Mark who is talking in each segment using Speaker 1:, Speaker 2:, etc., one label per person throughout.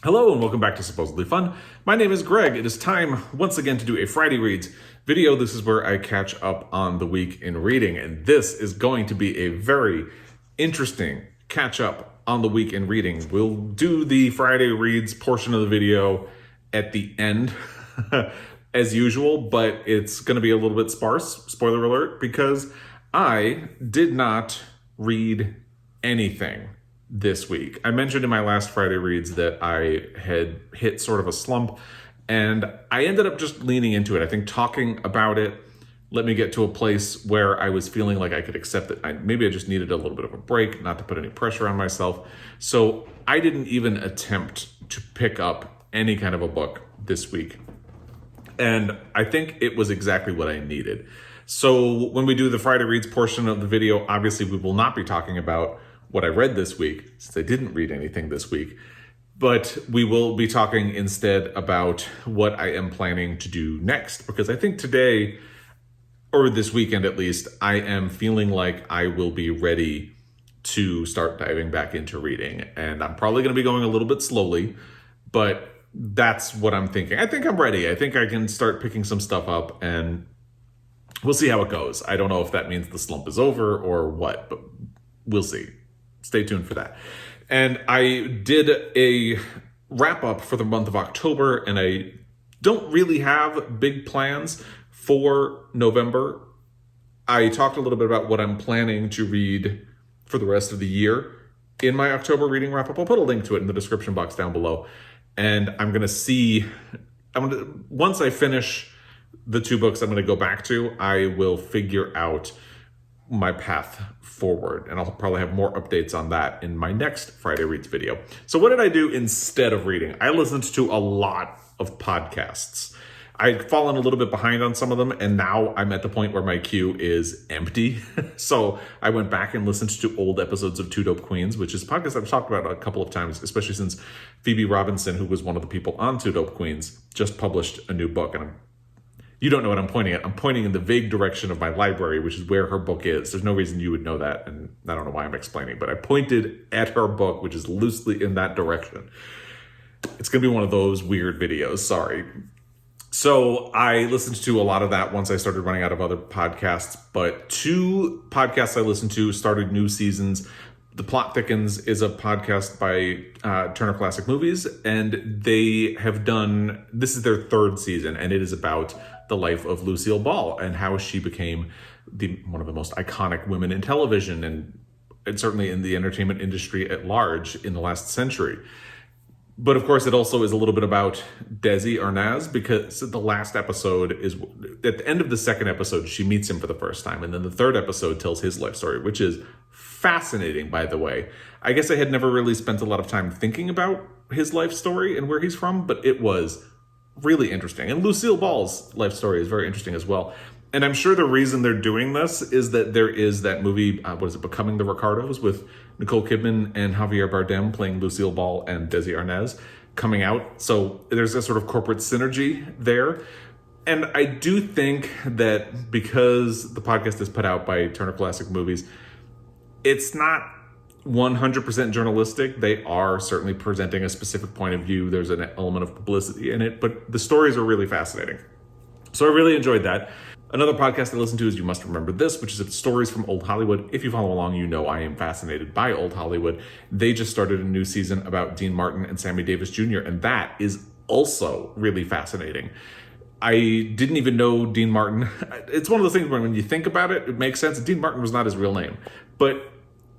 Speaker 1: Hello and welcome back to Supposedly Fun. My name is Greg. It is time once again to do a Friday Reads video. This is where I catch up on the week in reading, and this is going to be a very interesting catch up on the week in reading. We'll do the Friday Reads portion of the video at the end as usual, but it's going to be a little bit sparse, spoiler alert, because I did not read anything this week. I mentioned in my last Friday Reads that I had hit sort of a slump, and I ended up just leaning into it. I think talking about it let me get to a place where I was feeling like I could accept it. Maybe I just needed a little bit of a break, not to put any pressure on myself. So I didn't even attempt to pick up any kind of a book this week. And I think it was exactly what I needed. So when we do the Friday Reads portion of the video, obviously we will not be talking about what I read this week, since I didn't read anything this week, but we will be talking instead about what I am planning to do next, because I think today, or this weekend at least, I am feeling like I will be ready to start diving back into reading. And I'm probably going to be going a little bit slowly, but that's what I'm thinking. I think I'm ready. I think I can start picking some stuff up, and we'll see how it goes. I don't know if that means the slump is over or what, but we'll see. Stay tuned for that. And I did a wrap up for the month of October, and I don't really have big plans for November. I talked a little bit about what I'm planning to read for the rest of the year in my October reading wrap up. I'll put a link to it in the description box down below. And once I finish the two books I'm going to go back to, I will figure out my path forward, and I'll probably have more updates on that in my next Friday Reads video. So what did I do instead of reading? I listened to a lot of podcasts. I'd fallen a little bit behind on some of them, and now I'm at the point where my queue is empty. So I went back and listened to old episodes of Two Dope Queens, which is a podcast I've talked about a couple of times, especially since Phoebe Robinson, who was one of the people on Two Dope Queens, just published a new book. And you don't know what I'm pointing at. I'm pointing in the vague direction of my library, which is where her book is. There's no reason you would know that, and I don't know why I'm explaining, but I pointed at her book, which is loosely in that direction. It's going to be one of those weird videos, sorry. So I listened to a lot of that once I started running out of other podcasts, but two podcasts I listened to started new seasons. The Plot Thickens is a podcast by Turner Classic Movies, and they have done, this is their third season, and it is about the life of Lucille Ball and how she became one of the most iconic women in television and certainly in the entertainment industry at large in the last century. But of course, it also is a little bit about Desi Arnaz, because the last episode is, at the end of the second episode, she meets him for the first time. And then the third episode tells his life story, which is fascinating, by the way. I guess I had never really spent a lot of time thinking about his life story and where he's from, but it was really interesting. And Lucille Ball's life story is very interesting as well. And I'm sure the reason they're doing this is that there is that movie, Becoming the Ricardos, with Nicole Kidman and Javier Bardem playing Lucille Ball and Desi Arnaz coming out. So there's a sort of corporate synergy there. And I do think that because the podcast is put out by Turner Classic Movies, it's not 100% journalistic. They are certainly presenting a specific point of view. There's an element of publicity in it, but the stories are really fascinating. So I really enjoyed that. Another podcast I listen to is You Must Remember This, which is stories from old Hollywood. If you follow along, you know I am fascinated by old Hollywood. They just started a new season about Dean Martin and Sammy Davis Jr., and that is also really fascinating. I didn't even know Dean Martin. It's one of those things where when you think about it, it makes sense. Dean Martin was not his real name, but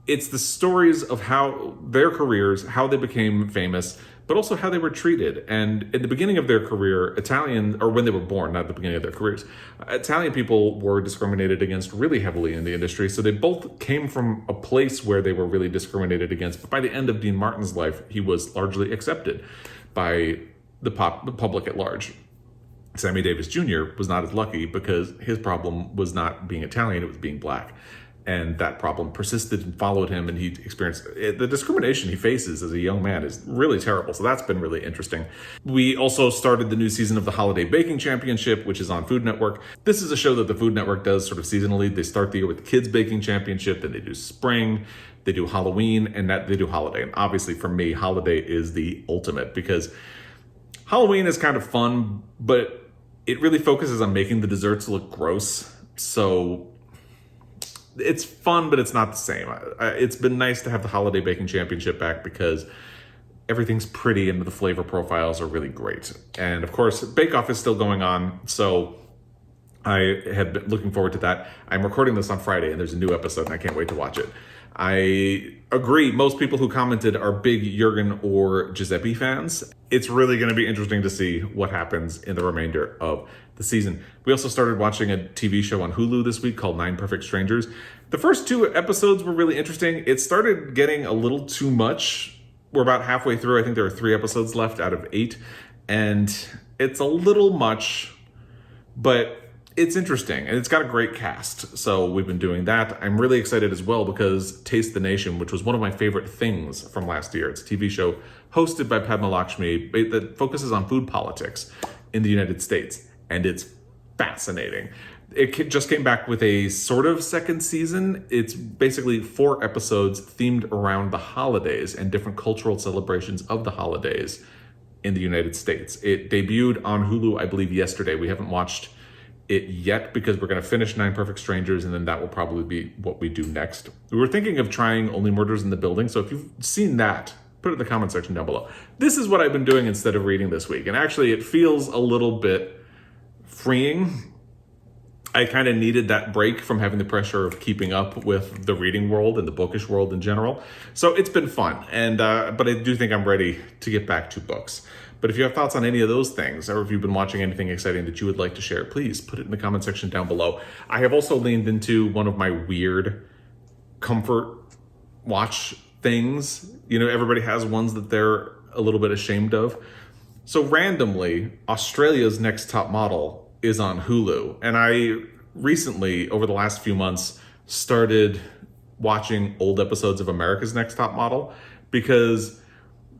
Speaker 1: it's the stories of how their careers, how they became famous, but also how they were treated. And in the beginning of their career, when they were born, not the beginning of their careers, Italian people were discriminated against really heavily in the industry. So they both came from a place where they were really discriminated against. But by the end of Dean Martin's life, he was largely accepted by the public at large. Sammy Davis Jr. was not as lucky because his problem was not being Italian, it was being black. And that problem persisted and followed him, and he experienced the discrimination he faces as a young man is really terrible. So that's been really interesting. We also started the new season of the Holiday Baking Championship, which is on Food Network. This is a show that the Food Network does sort of seasonally. They start the year with the Kids Baking Championship, then they do spring, they do Halloween, and that they do holiday. And obviously for me, holiday is the ultimate, because Halloween is kind of fun, but it really focuses on making the desserts look gross. So it's fun, but it's not the same. It's been nice to have the Holiday Baking Championship back because everything's pretty and the flavor profiles are really great. And of course, Bake Off is still going on, so I have been looking forward to that. I'm recording this on Friday and there's a new episode and I can't wait to watch it. I agree, most people who commented are big Jurgen or Giuseppe fans. It's really going to be interesting to see what happens in the remainder of the season. We also started watching a TV show on Hulu this week called 9 Perfect Strangers. The first 2 episodes were really interesting. It started getting a little too much. We're about halfway through. I think there are 3 episodes left out of 8. And it's a little much, but it's interesting, and it's got a great cast, so we've been doing that. I'm really excited as well because Taste the Nation, which was one of my favorite things from last year, it's a TV show hosted by Padma Lakshmi that focuses on food politics in the United States, and it's fascinating. It just came back with a sort of second season. It's basically 4 episodes themed around the holidays and different cultural celebrations of the holidays in the United States. It debuted on Hulu, I believe, yesterday. We haven't watched it yet because we're going to finish 9 Perfect Strangers, and then that will probably be what we do next. We were thinking of trying Only Murders in the Building, so if you've seen that, put it in the comment section down below. This is what I've been doing instead of reading this week, and actually it feels a little bit freeing. I kind of needed that break from having the pressure of keeping up with the reading world and the bookish world in general. So it's been fun, and but I do think I'm ready to get back to books. But if you have thoughts on any of those things, or if you've been watching anything exciting that you would like to share, please put it in the comment section down below. I have also leaned into one of my weird comfort watch things. You know, everybody has ones that they're a little bit ashamed of. So randomly, Australia's Next Top Model is on Hulu. And I recently, over the last few months, started watching old episodes of America's Next Top Model because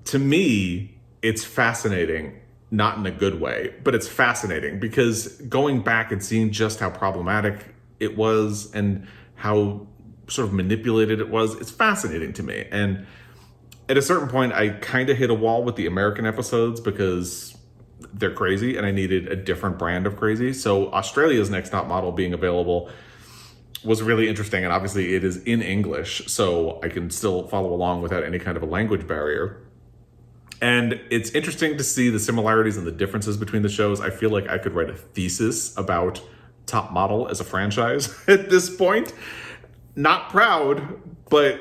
Speaker 1: to me, it's fascinating, not in a good way, but it's fascinating because going back and seeing just how problematic it was and how sort of manipulated it was, it's fascinating to me. And at a certain point, I kind of hit a wall with the American episodes because they're crazy and I needed a different brand of crazy. So Australia's Next Top Model being available was really interesting. And obviously it is in English, so I can still follow along without any kind of a language barrier. And it's interesting to see the similarities and the differences between the shows. I feel like I could write a thesis about Top Model as a franchise at this point. Not proud, but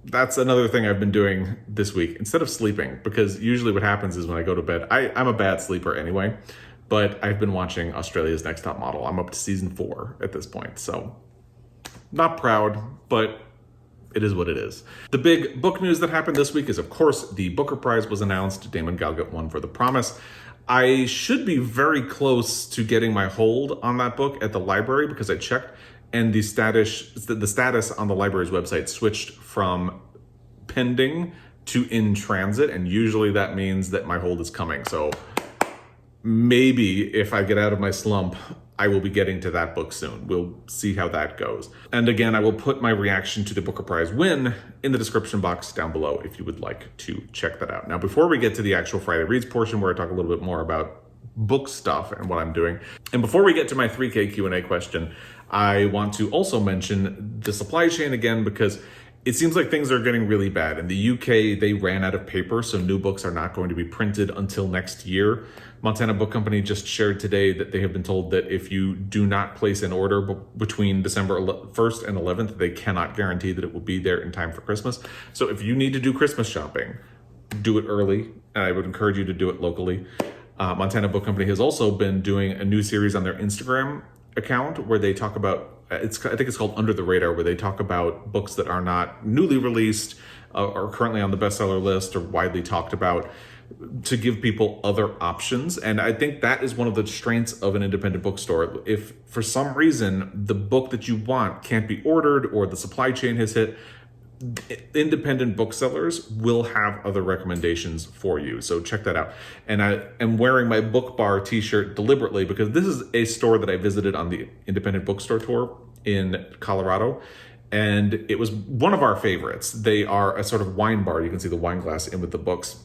Speaker 1: that's another thing I've been doing this week instead of sleeping, because usually what happens is when I go to bed, I'm a bad sleeper anyway, but I've been watching Australia's Next Top Model. I'm up to season 4 at this point, so not proud, but it is what it is. The big book news that happened this week is, of course, the Booker Prize was announced. Damon Galgut won for The Promise. I should be very close to getting my hold on that book at the library because I checked, and the status on the library's website switched from pending to in transit, and usually that means that my hold is coming. So maybe if I get out of my slump, I will be getting to that book soon. We'll see how that goes. And again, I will put my reaction to the Booker Prize win in the description box down below if you would like to check that out. Now, before we get to the actual Friday Reads portion where I talk a little bit more about book stuff and what I'm doing, and before we get to my 3K Q&A question, I want to also mention the supply chain again, because it seems like things are getting really bad. In the UK, they ran out of paper, so new books are not going to be printed until next year. Montana Book Company just shared today that they have been told that if you do not place an order between December 1st and 11th, they cannot guarantee that it will be there in time for Christmas. So if you need to do Christmas shopping, do it early. I would encourage you to do it locally. Montana Book Company has also been doing a new series on their Instagram account where they talk about, I think it's called Under the Radar, where they talk about books that are not newly released or currently on the bestseller list or widely talked about, to give people other options. And I think that is one of the strengths of an independent bookstore. If for some reason the book that you want can't be ordered or the supply chain has hit, independent booksellers will have other recommendations for you. So check that out. And I am wearing my Book Bar t-shirt deliberately because this is a store that I visited on the independent bookstore tour in Colorado. and it was one of our favorites. They are a sort of wine bar. You can see the wine glass in with the books.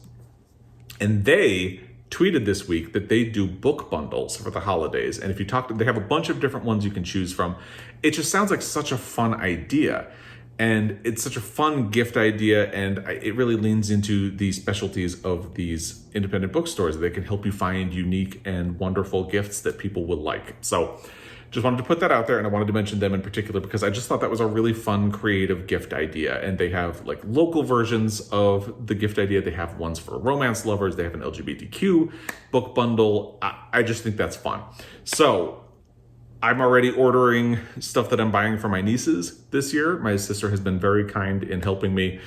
Speaker 1: And they tweeted this week that they do book bundles for the holidays. And if you talk to, they have a bunch of different ones you can choose from. It just sounds like such a fun idea. And it's such a fun gift idea. And it really leans into the specialties of these independent bookstores. They can help you find unique and wonderful gifts that people will like. So just wanted to put that out there, and I wanted to mention them in particular because I just thought that was a really fun, creative gift idea. And they have like local versions of the gift idea. They have ones for romance lovers. They have an LGBTQ book bundle. I just think that's fun. So I'm already ordering stuff that I'm buying for my nieces this year. My sister has been very kind in helping me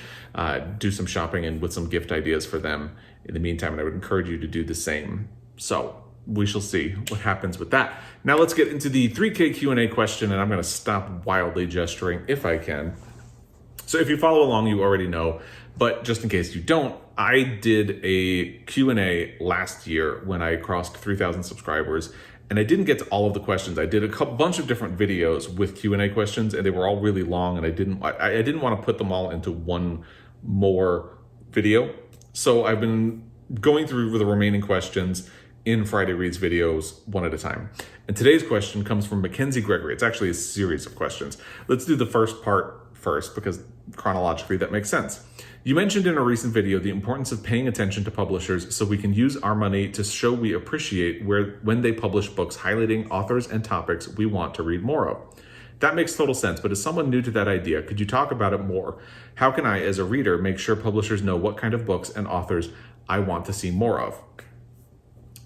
Speaker 1: do some shopping and with some gift ideas for them in the meantime. And I would encourage you to do the same. So we shall see what happens with that. Now let's get into the 3K Q&A question, and I'm going to stop wildly gesturing if I can. So if you follow along, you already know, but just in case you don't, I did a Q&A last year when I crossed 3,000 subscribers, and I didn't get to all of the questions. I did a bunch of different videos with Q&A questions, and they were all really long, and I didn't want to put them all into one more video. So I've been going through the remaining questions in Friday Reads videos one at a time. And today's question comes from Mackenzie Gregory. It's actually a series of questions. Let's do the first part first because chronologically that makes sense. You mentioned in a recent video the importance of paying attention to publishers so we can use our money to show we appreciate when they publish books highlighting authors and topics we want to read more of. That makes total sense, but as someone new to that idea, could you talk about it more? How can I, as a reader, make sure publishers know what kind of books and authors I want to see more of?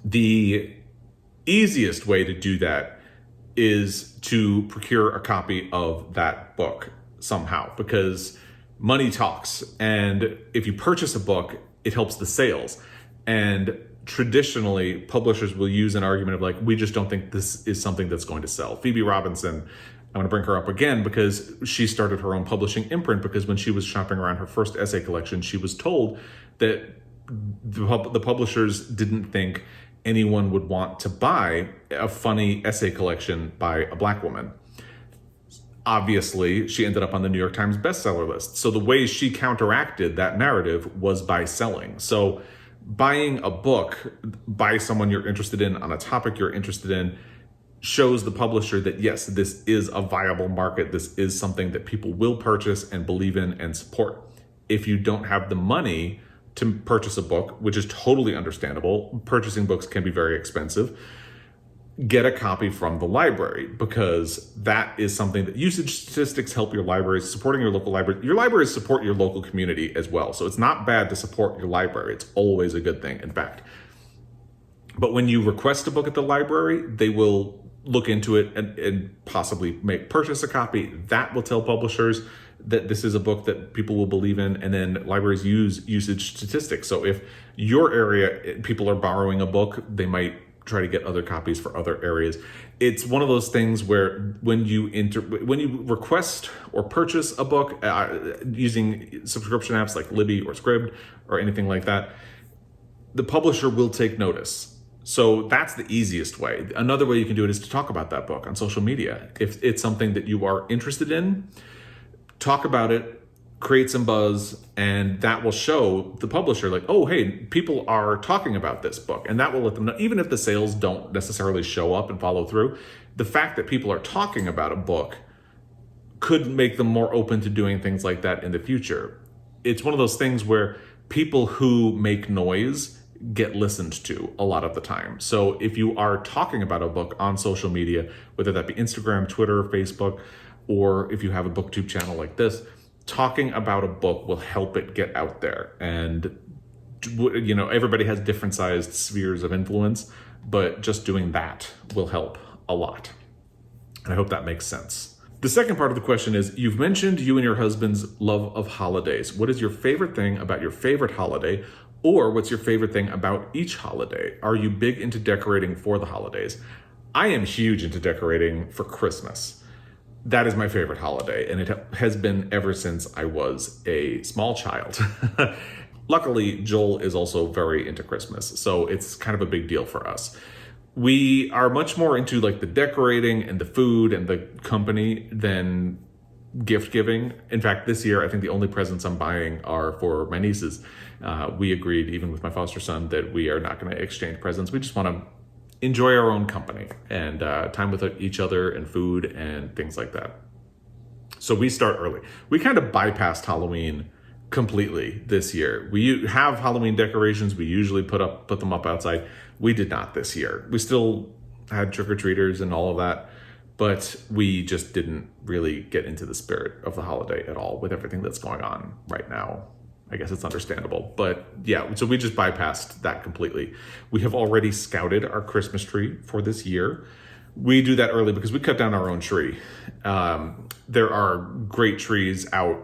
Speaker 1: The easiest way to do that is to procure a copy of that book somehow, because money talks. And if you purchase a book, it helps the sales. And traditionally, publishers will use an argument of like, we just don't think this is something that's going to sell. Phoebe Robinson, I'm going to bring her up again because she started her own publishing imprint because when she was shopping around her first essay collection, she was told that the publishers didn't think anyone would want to buy a funny essay collection by a Black woman. Obviously, she ended up on the New York Times bestseller list. So the way she counteracted that narrative was by selling. So buying a book by someone you're interested in on a topic you're interested in shows the publisher that yes, this is a viable market. This is something that people will purchase and believe in and support. If you don't have the money to purchase a book, which is totally understandable. Purchasing books can be very expensive. Get a copy from the library because that is something that usage statistics help your libraries, supporting your local library. Your libraries support your local community as well. So it's not bad to support your library. It's always a good thing, in fact. But when you request a book at the library, they will look into it and possibly purchase a copy. That will tell publishers that this is a book that people will believe in, and then libraries use usage statistics. So if your area, people are borrowing a book, they might try to get other copies for other areas. It's one of those things where when you request or purchase a book using subscription apps like Libby or Scribd or anything like that, the publisher will take notice. So that's the easiest way. Another way you can do it is to talk about that book on social media. If it's something that you are interested in, talk about it, create some buzz, and that will show the publisher like, oh, hey, people are talking about this book. And that will let them know, even if the sales don't necessarily show up and follow through, the fact that people are talking about a book could make them more open to doing things like that in the future. It's one of those things where people who make noise get listened to a lot of the time. So if you are talking about a book on social media, whether that be Instagram, Twitter, Facebook, or if you have a booktube channel like this, talking about a book will help it get out there. And, you know, everybody has different sized spheres of influence, but just doing that will help a lot. And I hope that makes sense. The second part of the question is, you've mentioned you and your husband's love of holidays. What is your favorite thing about your favorite holiday? Or what's your favorite thing about each holiday? Are you big into decorating for the holidays? I am huge into decorating for Christmas. That is my favorite holiday, and it has been ever since I was a small child. Luckily, Joel is also very into Christmas, so it's kind of a big deal for us. We are much more into like the decorating and the food and the company than gift giving. In fact, this year, I think the only presents I'm buying are for my nieces. We agreed, even with my foster son, that we are not going to exchange presents. We just want to enjoy our own company and time with each other and food and things like that. So we start early. We kind of bypassed Halloween completely this year. We have Halloween decorations. We usually put them up outside. We did not this year. We still had trick-or-treaters and all of that, but we just didn't really get into the spirit of the holiday at all with everything that's going on right now. I guess it's understandable, but yeah, so we just bypassed that completely. We have already scouted our Christmas tree for this year. We do that early because we cut down our own tree. There are great trees out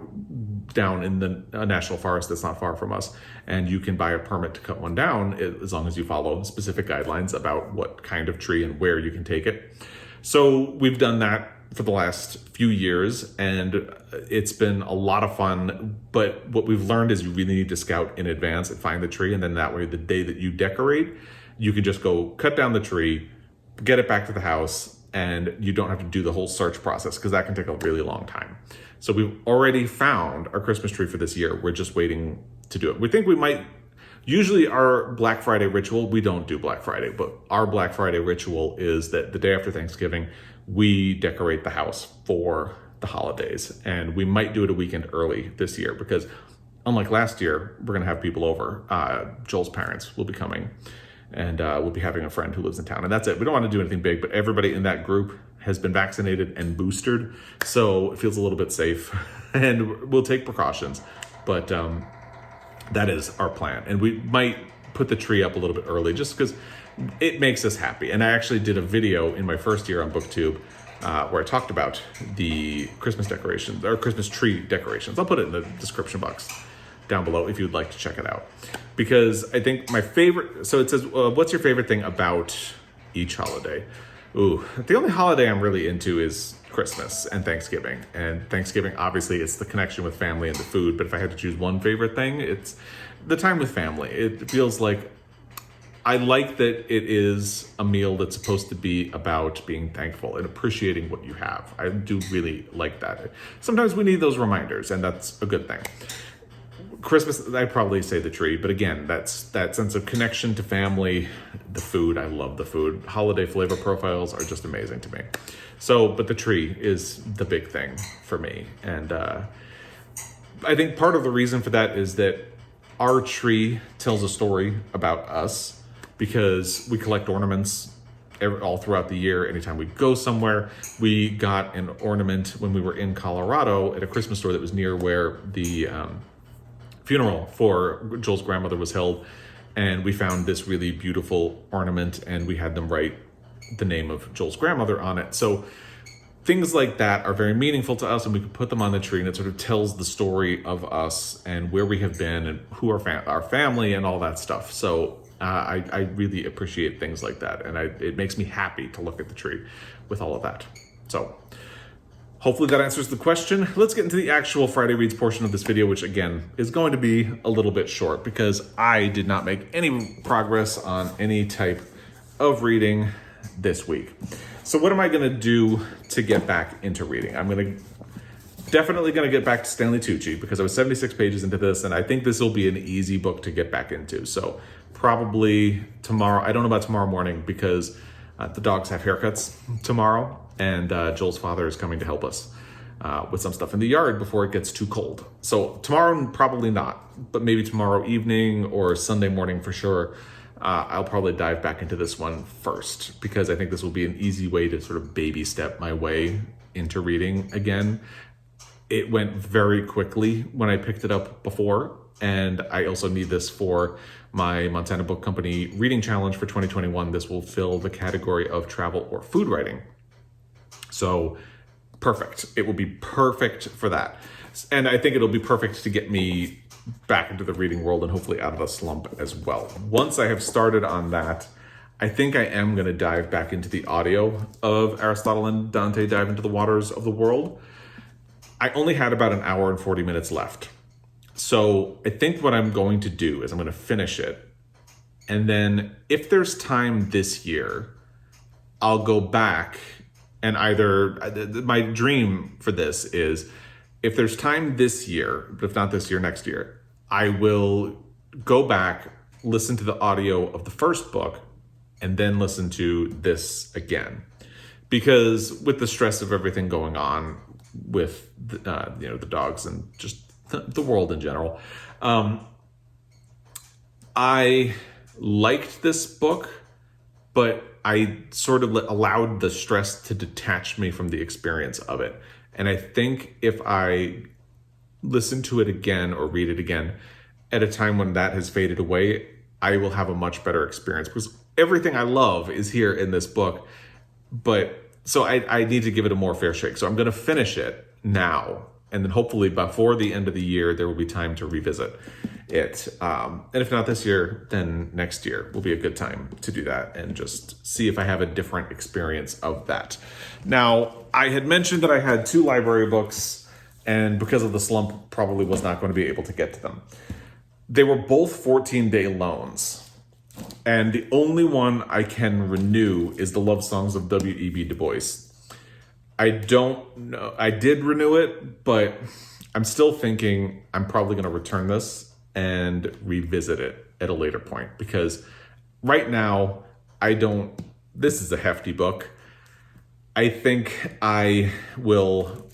Speaker 1: down in the national forest that's not far from us, and you can buy a permit to cut one down as long as you follow specific guidelines about what kind of tree and where you can take it. So we've done that for the last few years, and it's been a lot of fun. But what we've learned is you really need to scout in advance and find the tree, and then that way the day that you decorate, you can just go cut down the tree, get it back to the house, and you don't have to do the whole search process because that can take a really long time. So we've already found our Christmas tree for this year. We're just waiting to do it. We think we might. Usually our Black Friday ritual, we don't do Black Friday, but our Black Friday ritual is that the day after Thanksgiving, we decorate the house for the holidays. And we might do it a weekend early this year because unlike last year, we're gonna have people over. Joel's parents will be coming, and we'll be having a friend who lives in town, and that's it. We don't want to do anything big, but everybody in that group has been vaccinated and boosted, so it feels a little bit safe, and we'll take precautions, but that is our plan. And we might put the tree up a little bit early just because it makes us happy. And I actually did a video in my first year on BookTube where I talked about the Christmas decorations, or Christmas tree decorations. I'll put it in the description box down below if you'd like to check it out. Because I think my favorite, so it says, what's your favorite thing about each holiday? Ooh, the only holiday I'm really into is Christmas and Thanksgiving. And Thanksgiving, obviously, it's the connection with family and the food. But if I had to choose one favorite thing, it's the time with family. It feels like I like that it is a meal that's supposed to be about being thankful and appreciating what you have. I do really like that. Sometimes we need those reminders, and that's a good thing. Christmas, I'd probably say the tree, but again, that's that sense of connection to family, the food. I love the food. Holiday flavor profiles are just amazing to me. So, but the tree is the big thing for me. And I think part of the reason for that is that our tree tells a story about us because we collect ornaments all throughout the year. Anytime we go somewhere, we got an ornament when we were in Colorado at a Christmas store that was near where the funeral for Joel's grandmother was held, and we found this really beautiful ornament, and we had them write the name of Joel's grandmother on it. So things like that are very meaningful to us, and we can put them on the tree, and it sort of tells the story of us and where we have been and who our family and all that stuff. So I really appreciate things like that, and it makes me happy to look at the tree with all of that. So hopefully that answers the question. Let's get into the actual Friday Reads portion of this video, which again is going to be a little bit short because I did not make any progress on any type of reading this week. So what am I going to do to get back into reading? I'm definitely going to get back to Stanley Tucci because I was 76 pages into this, and I think this will be an easy book to get back into. So probably tomorrow. I don't know about tomorrow morning because the dogs have haircuts tomorrow, and Joel's father is coming to help us with some stuff in the yard before it gets too cold. So tomorrow, probably not, but maybe tomorrow evening or Sunday morning for sure. I'll probably dive back into this one first because I think this will be an easy way to sort of baby step my way into reading again. It went very quickly when I picked it up before, and I also need this for my Montana Book Company reading challenge for 2021. This will fill the category of travel or food writing. So perfect. It will be perfect for that. And I think it'll be perfect to get me back into the reading world and hopefully out of a slump as well. Once I have started on that, I think I am going to dive back into the audio of Aristotle and Dante Dive into the Waters of the World. I only had about an hour and 40 minutes left. So I think what I'm going to do is I'm going to finish it. And then if there's time this year, I'll go back And either, my dream for this is, if there's time this year, but if not this year, next year, I will go back, listen to the audio of the first book, and then listen to this again. Because with the stress of everything going on with the dogs and just the world in general, I liked this book, but I sort of allowed the stress to detach me from the experience of it. And I think if I listen to it again or read it again at a time when that has faded away, I will have a much better experience, because everything I love is here in this book. But so I need to give it a more fair shake. So I'm going to finish it now. And then hopefully before the end of the year, there will be time to revisit it. And if not this year, then next year will be a good time to do that and just see if I have a different experience of that. Now, I had mentioned that I had 2 library books, and because of the slump, probably was not going to be able to get to them. They were both 14-day loans. And the only one I can renew is the Love Songs of W.E.B. Du Bois. I don't know. I did renew it, but I'm still thinking I'm probably going to return this and revisit it at a later point, because right now this is a hefty book. I think I will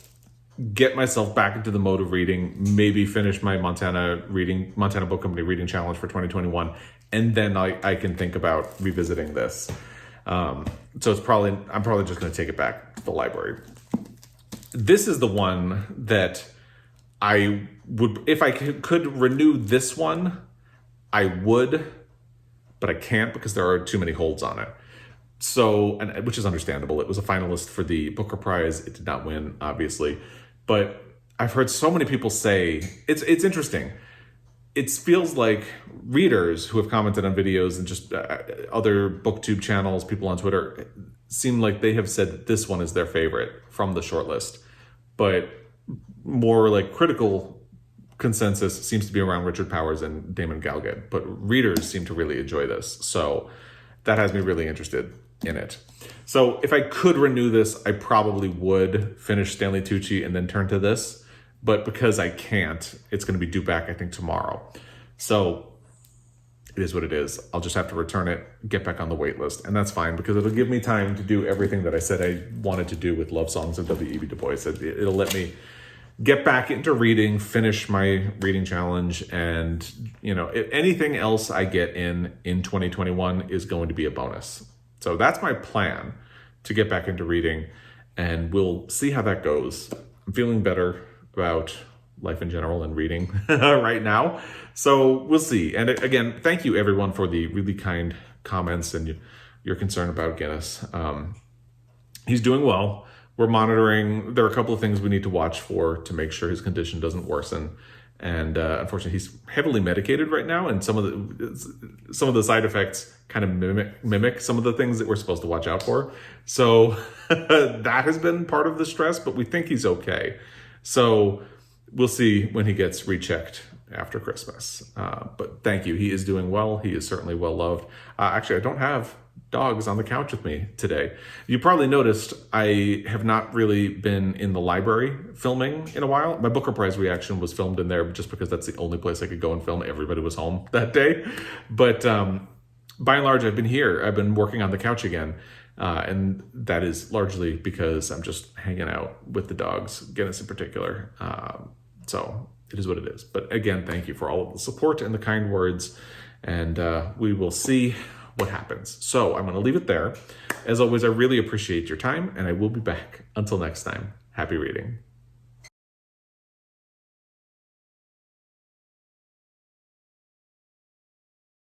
Speaker 1: get myself back into the mode of reading, maybe finish my Montana Book Company reading challenge for 2021, and then I can think about revisiting this. So I'm probably just going to take it back to the library. This is the one that I would, if I could renew this one, I would, but I can't because there are too many holds on it. So, and which is understandable. It was a finalist for the Booker Prize. It did not win, obviously, but I've heard so many people say it's interesting. It feels like readers who have commented on videos and just other booktube channels, people on Twitter, seem like they have said that this one is their favorite from the shortlist. But more like critical consensus seems to be around Richard Powers and Damon Galgut. But readers seem to really enjoy this. So that has me really interested in it. So if I could renew this, I probably would finish Stanley Tucci and then turn to this. But because I can't, it's going to be due back, I think, tomorrow. So it is what it is. I'll just have to return it, get back on the wait list. And that's fine, because it'll give me time to do everything that I said I wanted to do with Love Songs of W.E.B. Du Bois. It'll let me get back into reading, finish my reading challenge. And, if anything else I get in 2021 is going to be a bonus. So that's my plan, to get back into reading. And we'll see how that goes. I'm feeling better about life in general and reading right now. So we'll see. And again, thank you everyone for the really kind comments and your concern about Guinness. He's doing well. We're monitoring. There are a couple of things we need to watch for to make sure his condition doesn't worsen. And unfortunately, he's heavily medicated right now, and some of the side effects kind of mimic some of the things that we're supposed to watch out for. So that has been part of the stress, but we think he's okay. So we'll see when he gets rechecked after Christmas. But thank you. He is doing well. He is certainly well loved. Actually, I don't have dogs on the couch with me today. You probably noticed I have not really been in the library filming in a while. My Booker Prize reaction was filmed in there just because that's the only place I could go and film. Everybody was home that day. But by and large, I've been here. I've been working on the couch again. And that is largely because I'm just hanging out with the dogs, Guinness in particular. So it is what it is. But again, thank you for all of the support and the kind words. And we will see what happens. So I'm going to leave it there. As always, I really appreciate your time, and I will be back. Until next time, happy reading.